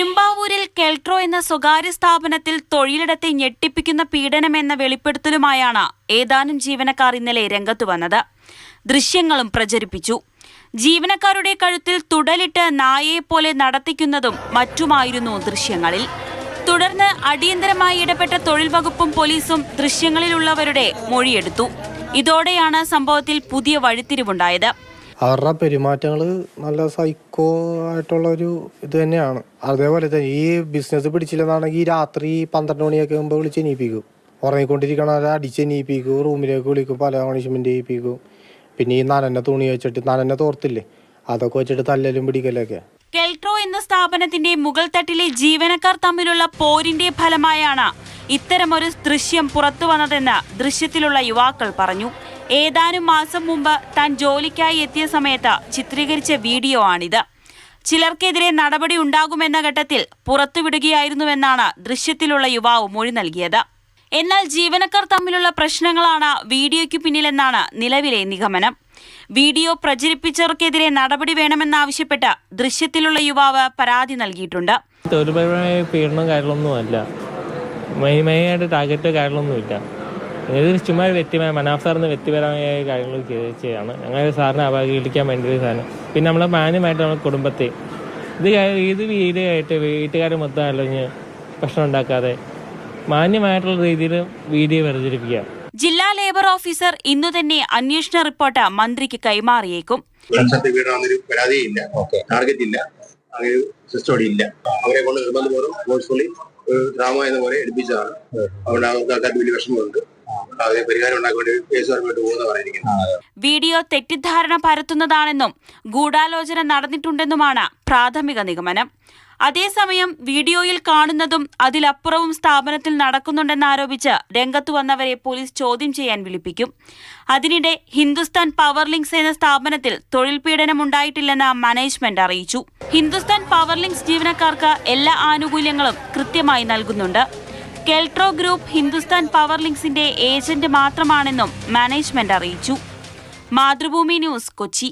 പെരുമ്പാവൂരിൽ കെൽട്രോ എന്ന സ്വകാര്യ സ്ഥാപനത്തിൽ തൊഴിലിടത്തെ ഞെട്ടിപ്പിക്കുന്ന പീഡനമെന്ന വെളിപ്പെടുത്തലുമായാണ് ഏതാനും ജീവനക്കാർ ഇന്നലെ രംഗത്തു വന്നത്. ദൃശ്യങ്ങളും പ്രചരിപ്പിച്ചു. ജീവനക്കാരുടെ കഴുത്തിൽ തുടലിട്ട് നായയെപ്പോലെ നടത്തിക്കുന്നതും മറ്റുമായിരുന്നു ദൃശ്യങ്ങളിൽ. തുടർന്ന് അടിയന്തരമായി ഇടപെട്ട തൊഴിൽ വകുപ്പും പോലീസും ദൃശ്യങ്ങളിലുള്ളവരുടെ മൊഴിയെടുത്തു. ഇതോടെയാണ് സംഭവത്തിൽ പുതിയ വഴിത്തിരിവുണ്ടായത്. അവരുടെ പെരുമാറ്റങ്ങൾ നല്ല സൈക്കോ ആയിട്ടുള്ള ഒരു ഇത് തന്നെയാണ്. അതേപോലെ തന്നെ ഈ ബിസിനസ് പിടിച്ചില്ലെന്നാണെങ്കിൽ രാത്രി 12 മണിയൊക്കെ ആകുമ്പോൾ വിളിച്ചെണീപ്പിക്കും. ഉറങ്ങിക്കൊണ്ടിരിക്കണവരെ അടിച്ചെണീപ്പിക്കും, റൂമിലേക്ക് വിളിക്കും, പല പണിഷ്മെന്റ് ചെയ്യിപ്പിക്കും. പിന്നെ ഈ നനഞ്ഞ തുണി വെച്ചിട്ട് നനഞ്ഞ തോർത്തില്ലേ, അതൊക്കെ വെച്ചിട്ട് തല്ലലും പിടിക്കലൊക്കെ. കെൽട്രോ എന്ന സ്ഥാപനത്തിന്റെ മുകൾ തട്ടിലെ ജീവനക്കാർ തമ്മിലുള്ള പോരിന്റെ ഫലമായാണ് ഇത്തരമൊരു ദൃശ്യം പുറത്തു വന്നതെന്ന് ദൃശ്യത്തിലുള്ള യുവാക്കൾ പറഞ്ഞു. ഏതാനും മാസം മുമ്പ് താൻ ജോലിക്കായി എത്തിയ സമയത്ത് ചിത്രീകരിച്ച വീഡിയോ ആണിത്. ചിലർക്കെതിരെ നടപടി ഉണ്ടാകുമെന്ന ഘട്ടത്തിൽ പുറത്തുവിടുകയായിരുന്നുവെന്നാണ് ദൃശ്യത്തിലുള്ള യുവാവ് മൊഴി നൽകിയത്. എന്നാൽ ജീവനക്കാർ തമ്മിലുള്ള പ്രശ്നങ്ങളാണ് വീഡിയോയ്ക്ക് പിന്നിലെന്നാണ് നിലവിലെ നിഗമനം. വീഡിയോ പ്രചരിപ്പിച്ചവർക്കെതിരെ നടപടി വേണമെന്നാവശ്യപ്പെട്ട് ദൃശ്യത്തിലുള്ള യുവാവ് പരാതി നൽകിയിട്ടുണ്ട്. തൊഴിൽപരമായ പീഡനം കാര്യങ്ങളൊന്നുമല്ല, മെയിനായിട്ട് ടാർഗറ്റ് കാര്യങ്ങളൊന്നുമില്ല. ഇത് ചുമ്മാ വ്യക്തിപരമായ മനാഫ് സാറിന് വ്യക്തിപരമായ കാര്യങ്ങൾ ചെയ്യാണ്. ഞങ്ങൾ സാറിനെ അപകീർത്തിക്കാൻ വേണ്ടി സാധനം. പിന്നെ നമ്മളെ മാന്യമായിട്ട് നമ്മുടെ കുടുംബത്തെ ഇത് വീഡിയോയായിട്ട് വീട്ടുകാർ മൊത്തം അല്ലെങ്കിൽ പ്രശ്നം ഉണ്ടാക്കാതെ മാന്യമായിട്ടുള്ള രീതിയിൽ വീഡിയോ പ്രചരിപ്പിക്കുക. ജില്ലാ ലേബർ ഓഫീസർ ഇന്നു തന്നെ അന്വേഷണ റിപ്പോർട്ട് മന്ത്രിക്ക് കൈമാറിയേക്കും. അവരെ കൊണ്ട് നിർബന്ധപൂർവ്വം ഫോഴ്സ്ഫുള്ളി ഡ്രാമ എന്ന പോലെ എടുപ്പിച്ചതാണ്. അവിടെ ആൾക്കാർക്ക് വലിയ വിഷമമുണ്ട്. അതിന് പരിഹാരം ഉണ്ടാക്കാൻ വേണ്ടി കേസുകാരുമായിട്ട് പോകുന്നതാണ്. വീഡിയോ തെറ്റിദ്ധാരണ പരത്തുന്നതാണെന്നും ഗൂഢാലോചന നടന്നിട്ടുണ്ടെന്നുമാണ് പ്രാഥമിക നിഗമനം. അതേസമയം വീഡിയോയിൽ കാണുന്നതും അതിലപ്പുറവും സ്ഥാപനത്തിൽ നടക്കുന്നുണ്ടെന്നാരോപിച്ച് രംഗത്തു വന്നവരെ പോലീസ് ചോദ്യം ചെയ്യാൻ വിളിപ്പിക്കും. അതിനിടെ ഹിന്ദുസ്ഥാൻ പവർ ലിങ്ക്സ് എന്ന സ്ഥാപനത്തിൽ തൊഴിൽ പീഡനമുണ്ടായിട്ടില്ലെന്ന് മാനേജ്മെന്റ് അറിയിച്ചു. ഹിന്ദുസ്ഥാൻ പവർ ലിങ്ക്സ് ജീവനക്കാർക്ക് എല്ലാ ആനുകൂല്യങ്ങളും കൃത്യമായി നൽകുന്നുണ്ട്. കെൽട്രോ ഗ്രൂപ്പ് ഹിന്ദുസ്ഥാൻ പവർ ലിങ്ക്സിന്റെ ഏജന്റ് മാത്രമാണെന്നും മാനേജ്മെന്റ് അറിയിച്ചു. മാതൃഭൂമി ന്യൂസ്, കൊച്ചി.